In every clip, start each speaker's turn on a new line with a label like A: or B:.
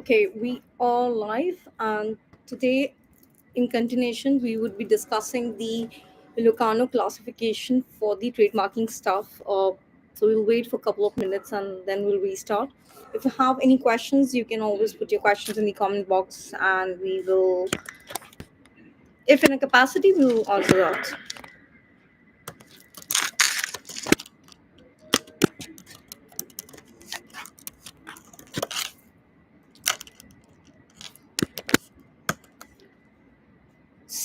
A: Okay, we are live, and today, in continuation, we would be discussing the Lucano classification for the trademarking stuff. So we'll wait for a couple of minutes and then we'll restart. If you have any questions, you can always put your questions in the comment box, and we will, if in a capacity, we will answer that.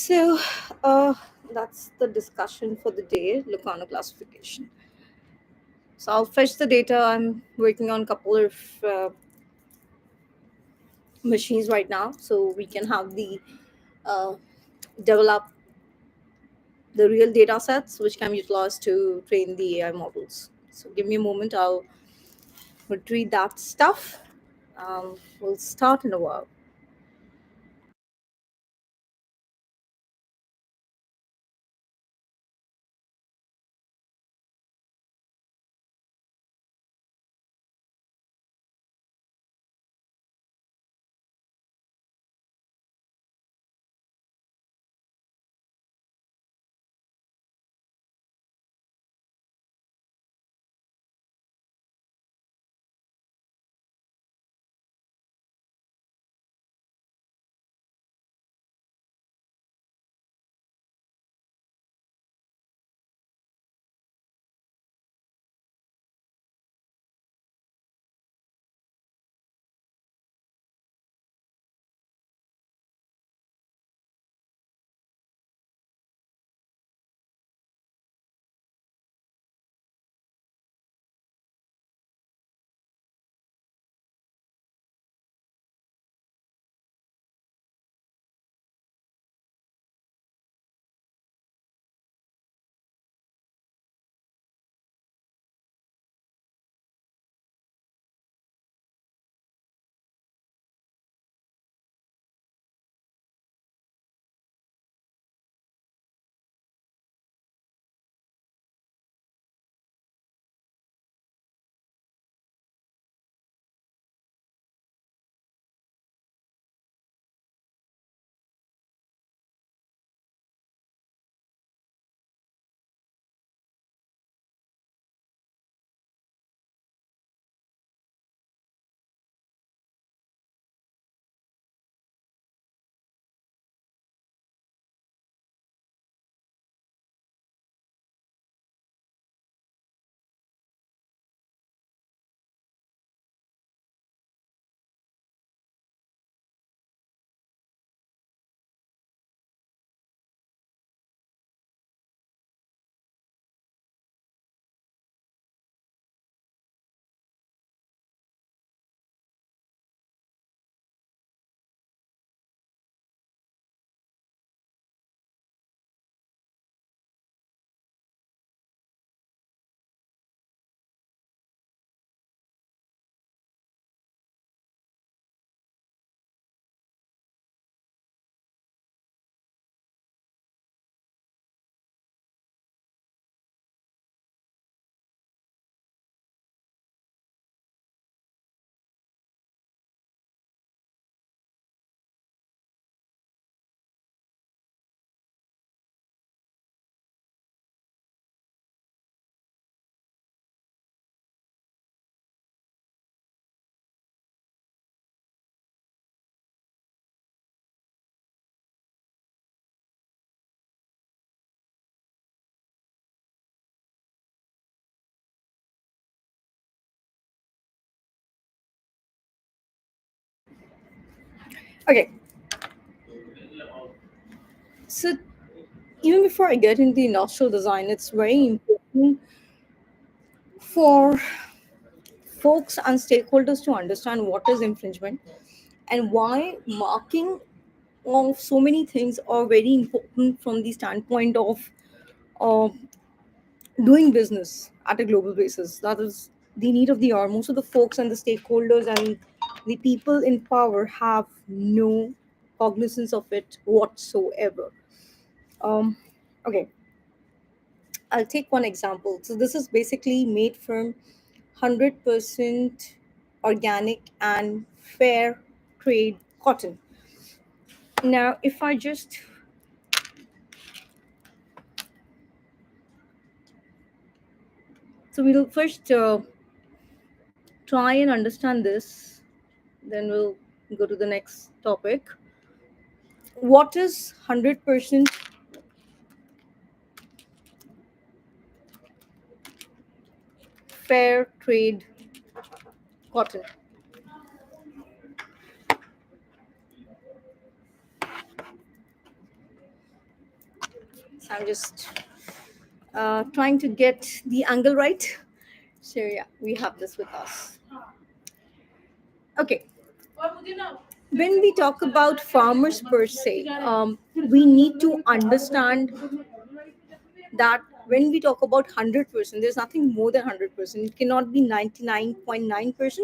A: So, uh, that's the discussion for the day, Lucano classification. So I'll fetch the data. I'm working on a couple of machines right now, so we can have the uh, develop the real data sets which can be utilized to train the AI models. So give me a moment, I'll retrieve that stuff. We'll start in a while. Okay, so even before I get into the industrial design, it's very important for folks and stakeholders to understand what is infringement and why marking of so many things are very important from the standpoint of uh, doing business at a global basis. That is the need of the hour. Most of the folks and the stakeholders and the people in power have no cognizance of it whatsoever. Um, okay, I'll take one example. So this is basically made from 100% organic and fair. trade cotton. Now, if I just so we'll first try and understand this, then we'll go to the next topic. What is 100% fair trade cotton? So I'm just trying to get the angle right. So yeah, we have this with us. Okay, when we talk about farmers per se, we need to understand that when we talk about 100%, there's nothing more than 100%. It cannot be 99.9%,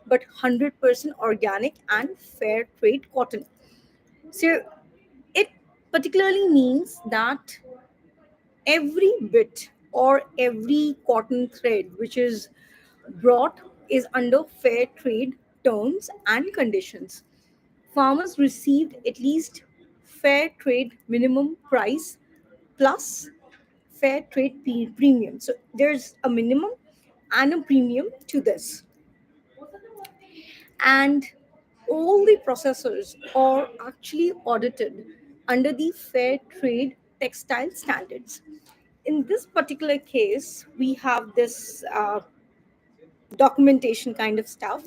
A: but 100% organic and fair trade cotton. So it particularly means that every bit or every cotton thread which is brought is under fair trade terms and conditions. Farmers received at least fair trade minimum price plus fair trade premium. So there's a minimum and a premium to this. And all the processors are actually audited under the fair trade textile standards. In this particular case, we have this documentation kind of stuff,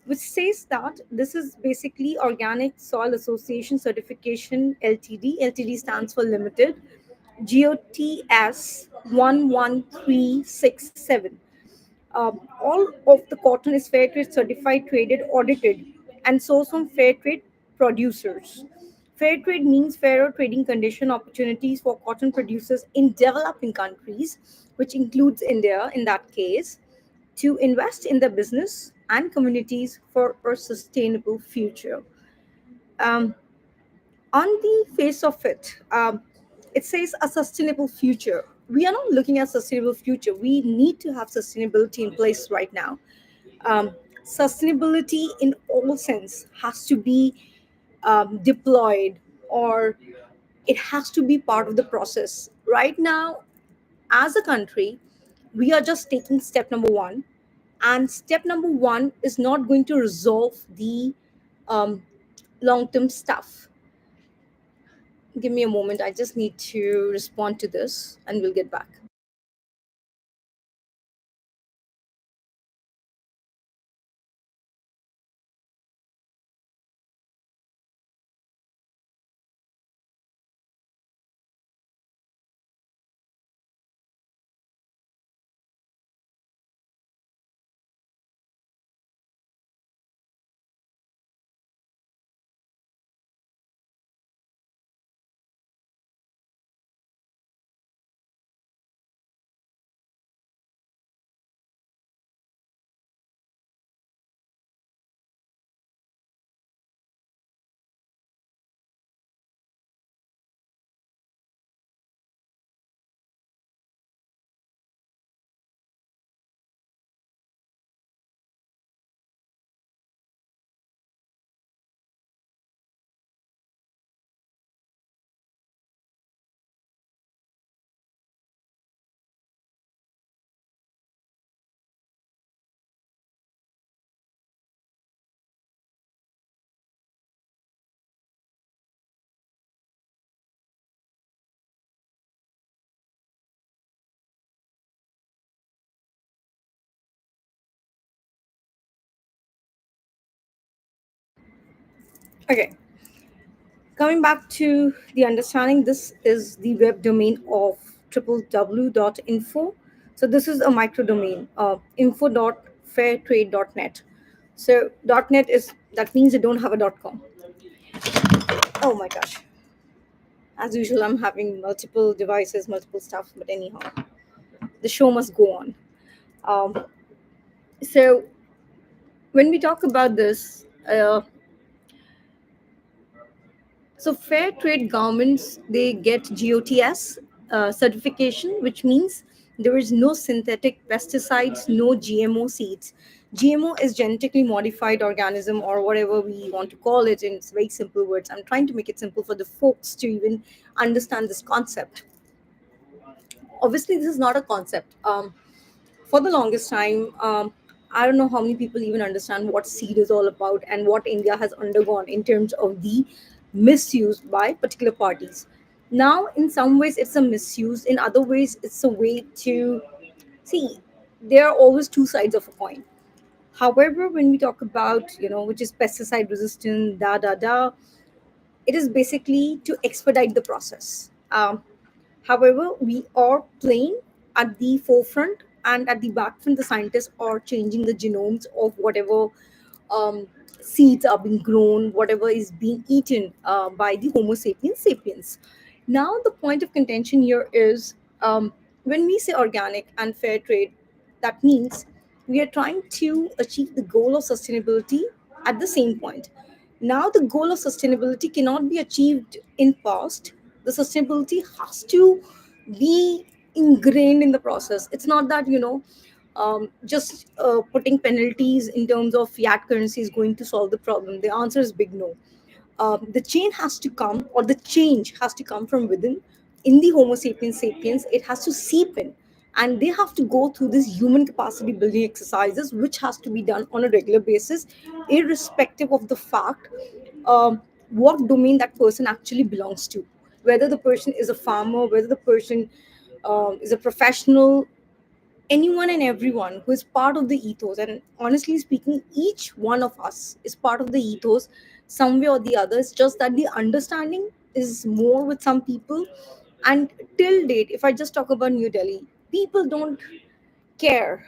A: which says that this is basically Organic Soil Association Certification Ltd. Ltd stands for Limited, GOTS 11367. All of the cotton is fair trade certified, traded, audited, and sourced from fair trade producers. Fair trade means fairer trading condition opportunities for cotton producers in developing countries, which includes India in that case, to invest in the business and communities for a sustainable future. Um, on the face of it, it says a sustainable future. We are not looking at sustainable future. We need to have sustainability in place right now. Um, Sustainability in all sense has to be deployed, or it has to be part of the process. Right now, as a country, we are just taking step number one, and step number one is not going to resolve the um, long-term stuff. Give me a moment. I just need to respond to this and we'll get back. Okay, coming back to the understanding, this is the web domain of www.info. So this is a micro domain, info.fairtrade.net. So .net is, that means you don't have a .com. Oh my gosh. As usual, I'm having multiple devices, multiple stuff, but anyhow, the show must go on. Um, so when we talk about this, so fair trade garments, they get GOTS certification, which means there is no synthetic pesticides, no GMO seeds. GMO is genetically modified organism, or whatever we want to call it in very simple words. I'm trying to make it simple for the folks to even understand this concept. Obviously, this is not a concept. For the longest time, I don't know how many people even understand what seed is all about and what India has undergone in terms of the misuse by particular parties. Now, in some ways, it's a misuse. In other ways, it's a way to see. There are always two sides of a coin. However, when we talk about, which is pesticide resistant, it is basically to expedite the process. However, we are playing at the forefront, and at the back front, the scientists are changing the genomes of whatever um, seeds are being grown, whatever is being eaten by the Homo sapiens sapiens. Now, the point of contention here is, when we say organic and fair trade, that means we are trying to achieve the goal of sustainability at the same point. Now, the goal of sustainability cannot be achieved in past. The sustainability has to be ingrained in the process. It's not that, just putting penalties in terms of fiat currency is going to solve the problem. The answer is big no. The chain has to come, or the change has to come from within. In the Homo sapiens sapiens, it has to seep in, and they have to go through this human capacity building exercises, which has to be done on a regular basis, irrespective of the fact what domain that person actually belongs to, whether the person is a farmer, whether the person is a professional, anyone and everyone who is part of the ethos. And honestly speaking, each one of us is part of the ethos some way or the other. It's just that the understanding is more with some people. And till date, if I just talk about New Delhi, people don't care,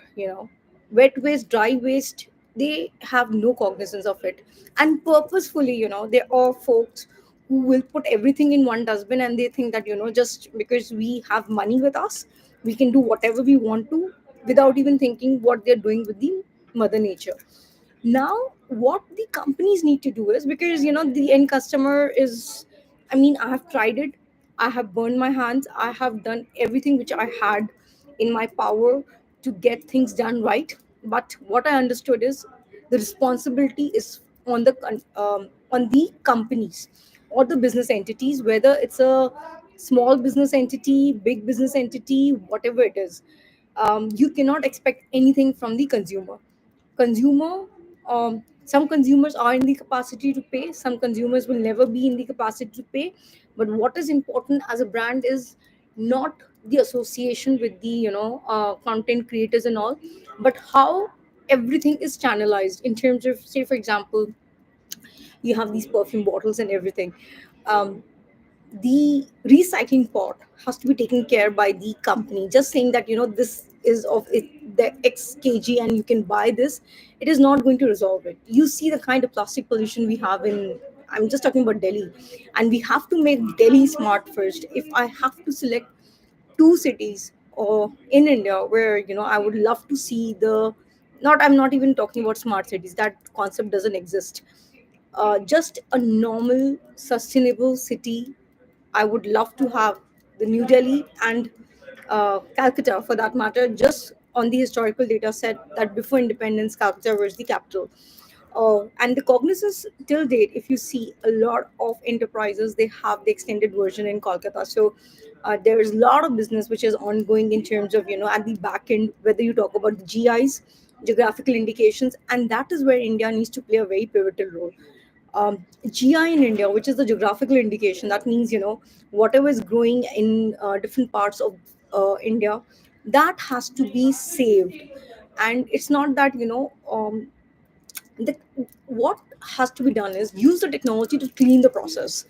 A: wet waste, dry waste, they have no cognizance of it. And purposefully, there are folks who will put everything in one dustbin, and they think that, just because we have money with us, we can do whatever we want to, without even thinking what they're doing with the mother nature. Now, what the companies need to do is, because the end customer is, I mean, I have tried it, I have burned my hands, I have done everything which I had in my power to get things done right. But what I understood is, the responsibility is on the companies or the business entities, whether it's a small business entity, big business entity, whatever it is. You cannot expect anything from the consumer. Some consumers are in the capacity to pay, some consumers will never be in the capacity to pay. But what is important as a brand is not the association with the content creators and all, but how everything is channelized in terms of, say for example, you have these perfume bottles and everything. The recycling part has to be taken care by the company. Just saying that this is of the x kg and you can buy this, it is not going to resolve it. You see the kind of plastic pollution we have in, I'm just talking about Delhi, and we have to make Delhi smart first. If I have to select two cities or in India where I would love to see the, not, I'm not even talking about smart cities, that concept doesn't exist. Just a normal sustainable city, I would love to have the New Delhi and Calcutta, for that matter, just on the historical data set that before independence, Calcutta was the capital. And the cognizance till date, if you see a lot of enterprises, they have the extended version in Kolkata. So there is a lot of business which is ongoing in terms of, at the back end, whether you talk about the GIs, geographical indications, and that is where India needs to play a very pivotal role. GI in India, which is the geographical indication, that means whatever is growing in different parts of India, that has to be saved. And it's not that the, what has to be done is use the technology to clean the process.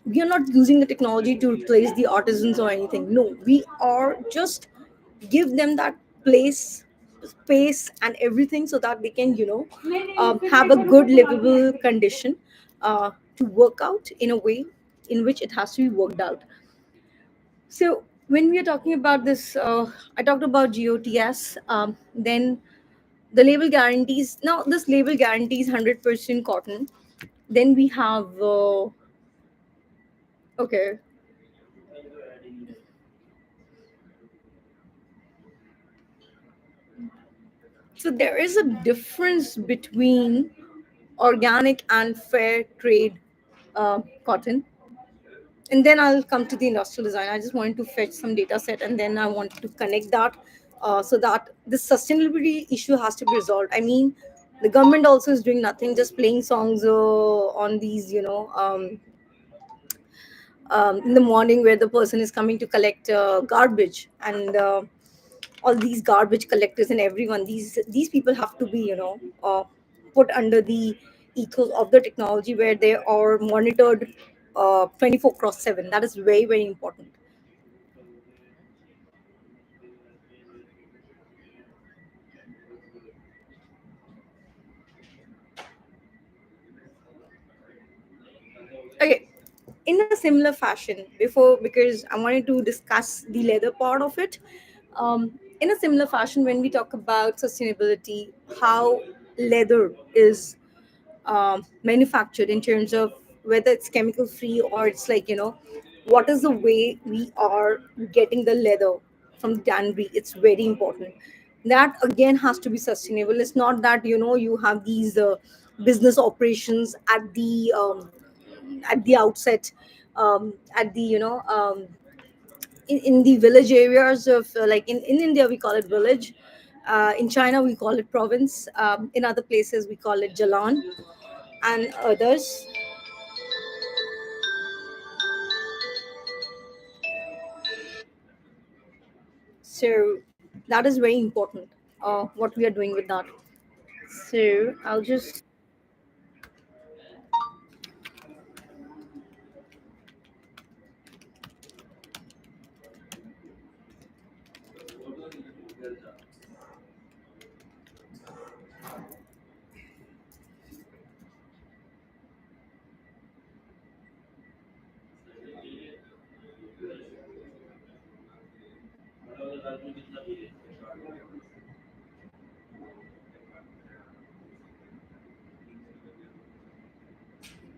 A: We are not using the technology to replace the artisans or anything. No, we are just give them that place, space, and everything, so that they can have a good livable condition to work out in a way in which it has to be worked out. So when we are talking about this, I talked about GOTS. Then the label guarantees. Now this label guarantees 100% cotton. Then we have okay. So there is a difference between organic and fair trade cotton. And then I'll come to the industrial design. I just wanted to fetch some data set, and then I want to connect that, so that this sustainability issue has to be resolved. I mean, the government also is doing nothing, just playing songs on these, in the morning, where the person is coming to collect garbage, and all these garbage collectors and everyone, these people have to be, put under the ethos of the technology, where they are monitored 24 cross 7. That is very, very important. Okay, in a similar fashion, before, because I wanted to discuss the leather part of it, in a similar fashion, when we talk about sustainability, how leather is manufactured, in terms of whether it's chemical free, or it's like, what is the way we are getting the leather from the tannery. It's very important. That again has to be sustainable. It's not that, you have these business operations at the outset, at the, in the village areas of, like, in India we call it village, in China we call it province, in other places we call it jalan, and others. So that is very important, what we are doing with that. So I'll just.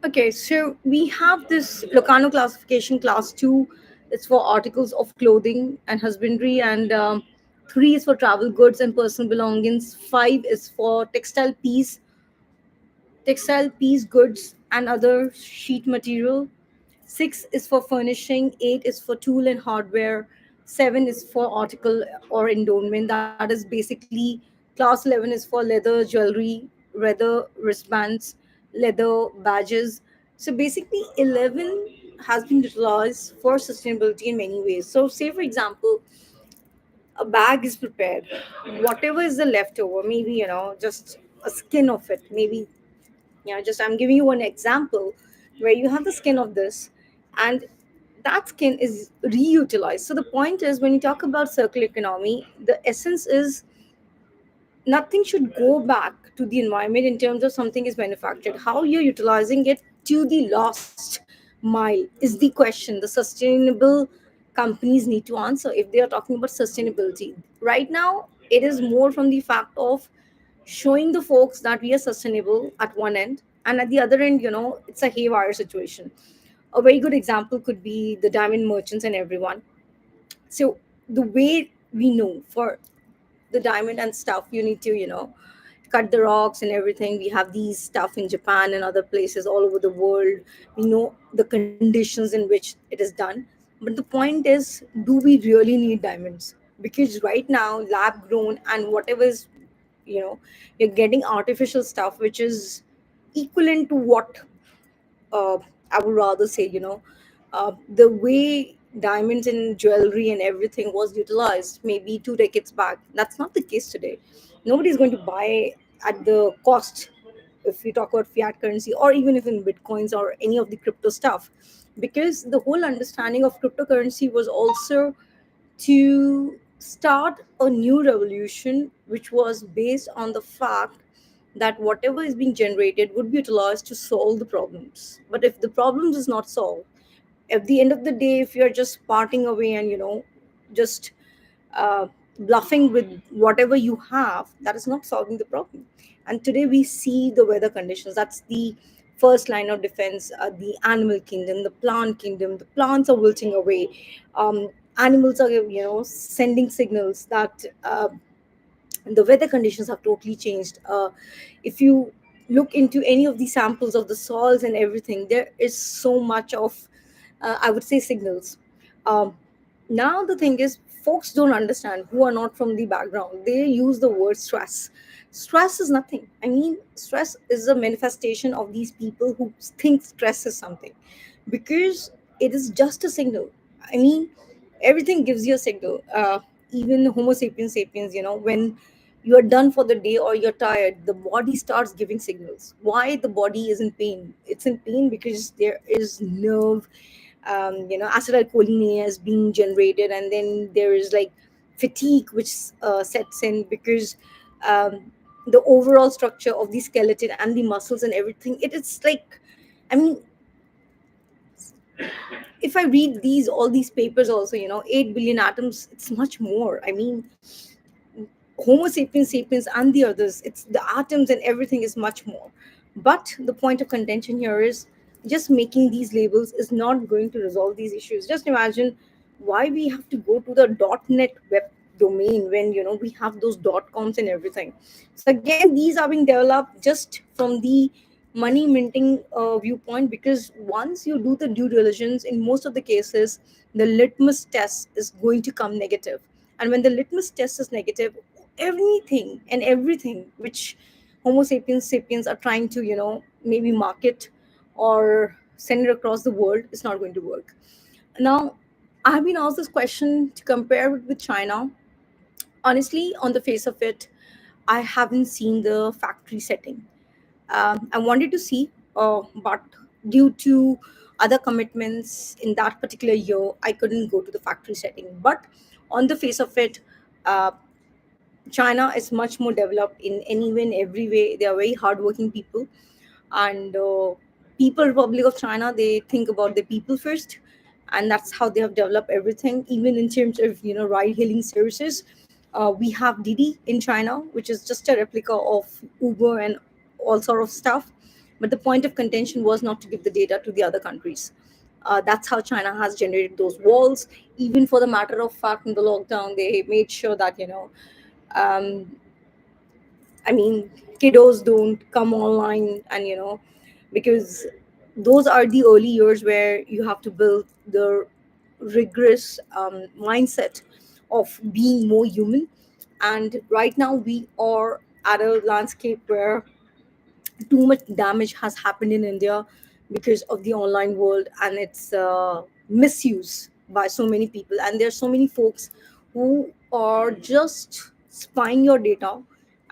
A: Okay, so we have this Locano classification, class 2. It's for articles of clothing and husbandry, and 3 is for travel goods and personal belongings. 5 is for textile piece goods and other sheet material. 6 is for furnishing. 8 is for tool and hardware. 7 is for article or endowment. That is basically, class 11 is for leather jewelry, leather wristbands, leather badges. So basically, 11 has been utilized for sustainability in many ways. So, say for example, a bag is prepared, whatever is the leftover, maybe, just a skin of it, maybe, just I'm giving you one example, where you have the skin of this, and that skin is reutilized. So the point is, when you talk about circular economy, the essence is nothing should go back to the environment in terms of something is manufactured. How you're utilizing it to the last mile is the question the sustainable companies need to answer if they are talking about sustainability. Right now, it is more from the fact of showing the folks that we are sustainable at one end, and at the other end, it's a haywire situation. A very good example could be the diamond merchants and everyone. So the way we know for the diamond and stuff, you need to, cut the rocks and everything. We have these stuff in Japan and other places all over the world. We know the conditions in which it is done. But the point is, do we really need diamonds? Because right now, lab grown and whatever is, you know you're getting artificial stuff which is equivalent to what, uh, I would rather say, the way diamonds and jewelry and everything was utilized maybe 2 decades back. That's not the case today. Nobody's going to buy at the cost, if we talk about fiat currency, or even if in bitcoins or any of the crypto stuff, because the whole understanding of cryptocurrency was also to start a new revolution which was based on the fact that whatever is being generated would be utilized to solve the problems. But if the problems is not solved, at the end of the day, if you're just parting away and, just uh, bluffing with whatever you have, that is not solving the problem. And today we see the weather conditions. That's the first line of defense. The animal kingdom, the plant kingdom, the plants are wilting away. um, Animals are, sending signals that The weather conditions have totally changed. If you look into any of the samples of the soils and everything, there is so much of, I would say, signals. um, Now the thing is, folks don't understand, who are not from the background, they use the word stress. Stress is nothing. I mean, stress is a manifestation of these people who think stress is something, because it is just a signal. I mean, everything gives you a signal. Even Homo sapiens sapiens, when you are done for the day or you're tired, the body starts giving signals. Why the body is in pain? It's in pain because there is nerve, acetylcholine is being generated, and then there is like fatigue which sets in, because um, the overall structure of the skeleton and the muscles and everything, it's like, I mean, if I read these all these papers also, 8 billion atoms, it's much more. I mean, Homo sapiens sapiens and the others, it's the atoms and everything is much more. But the point of contention here is, just making these labels is not going to resolve these issues. Just imagine why we have to go to the .net web domain when we have those .coms and everything. So again, these are being developed just from the money minting viewpoint, because once you do the due diligence, in most of the cases, the litmus test is going to come negative. And when the litmus test is negative, anything and everything which Homo sapiens sapiens are trying to, maybe market or send it across the world, is not going to work. Now, I have been asked this question to compare it with China. Honestly, on the face of it, I haven't seen the factory setting. I wanted to see, but due to other commitments in that particular year, I couldn't go to the factory setting. But on the face of it, uh, China is much more developed in any way and every way. They are very hardworking people, and People Republic of China, they think about the people first, and that's how they have developed everything. Even in terms of ride hailing services, we have Didi in China, which is just a replica of Uber and all sort of stuff. But the point of contention was not to give the data to the other countries. That's how China has generated those walls. Even for the matter of fact, in the lockdown, they made sure that um, I mean, kiddos don't come online, and because those are the early years where you have to build the rigorous mindset of being more human. And right now, we are at a landscape where too much damage has happened in India because of the online world and its misuse by so many people. And there's so many folks who are just spying your data,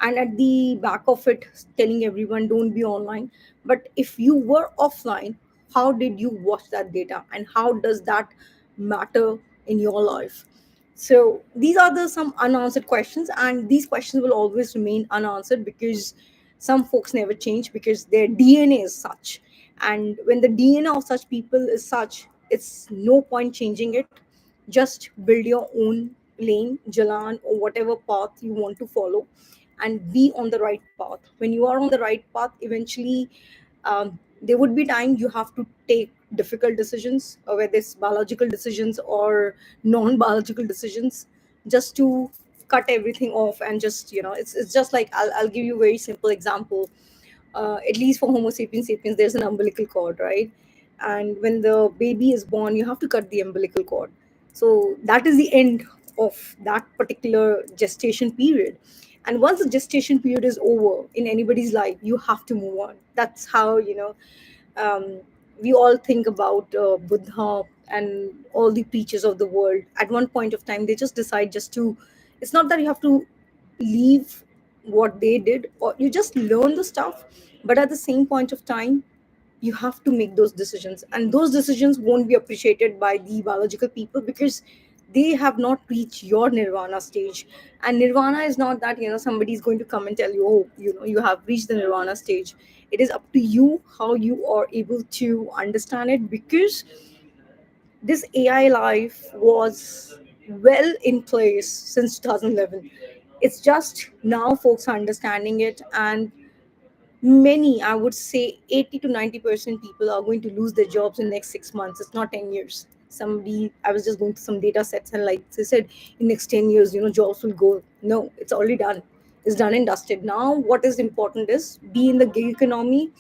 A: and at the back of it, telling everyone don't be online. But if you were offline, how did you watch that data, and how does that matter in your life? So these are the some unanswered questions, and these questions will always remain unanswered because some folks never change, because their DNA is such. And when the DNA of such people is such, it's no point changing it. Just build your own lane, Jalan, or whatever path you want to follow, and be on the right path. When you are on the right path, eventually there would be time you have to take difficult decisions, whether it's biological decisions or non-biological decisions, just to cut everything off. And just it's just like, I'll give you a very simple example. At least for Homo sapiens sapiens, there's an umbilical cord, right? And when the baby is born, you have to cut the umbilical cord. So that is the end of that particular gestation period. And once the gestation period is over in anybody's life, you have to move on. That's how um, we all think about Buddha and all the preachers of the world. At one point of time, they just decide just to. It's not that you have to leave what they did, or you just learn the stuff, but at the same point of time, you have to make those decisions, and those decisions won't be appreciated by the biological people, because they have not reached your nirvana stage. And nirvana is not that somebody is going to come and tell you, oh, you have reached the nirvana stage. It is up to you how you are able to understand it, because this AI life was well in place since 2011. It's just now folks are understanding it, and many, I would say 80 to 90% people are going to lose their jobs in the next 6 months. It's not 10 years. Somebody, I was just going to some data sets, and like they said, in next 10 years, jobs will go. No, it's already done. is done and dusted. Now what is important is be in the gig economy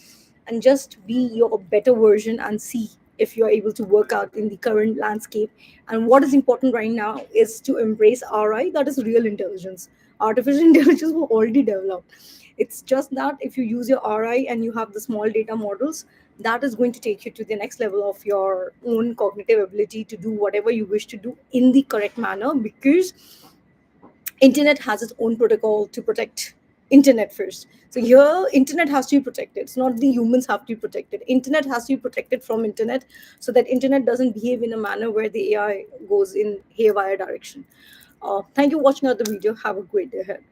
A: and just be your better version and see if you're able to work out in the current landscape. And what is important right now is to embrace RI, that is real intelligence. Artificial intelligence was already developed. It's just that if you use your RI and you have the small data models, that is going to take you to the next level of your own cognitive ability to do whatever you wish to do in the correct manner, because internet has its own protocol to protect internet first. So here internet has to be protected, it's not the humans have to be protected. Internet has to be protected from internet, so that internet doesn't behave in a manner where the AI goes in haywire direction. Thank you for watching out the video. Have a great day ahead.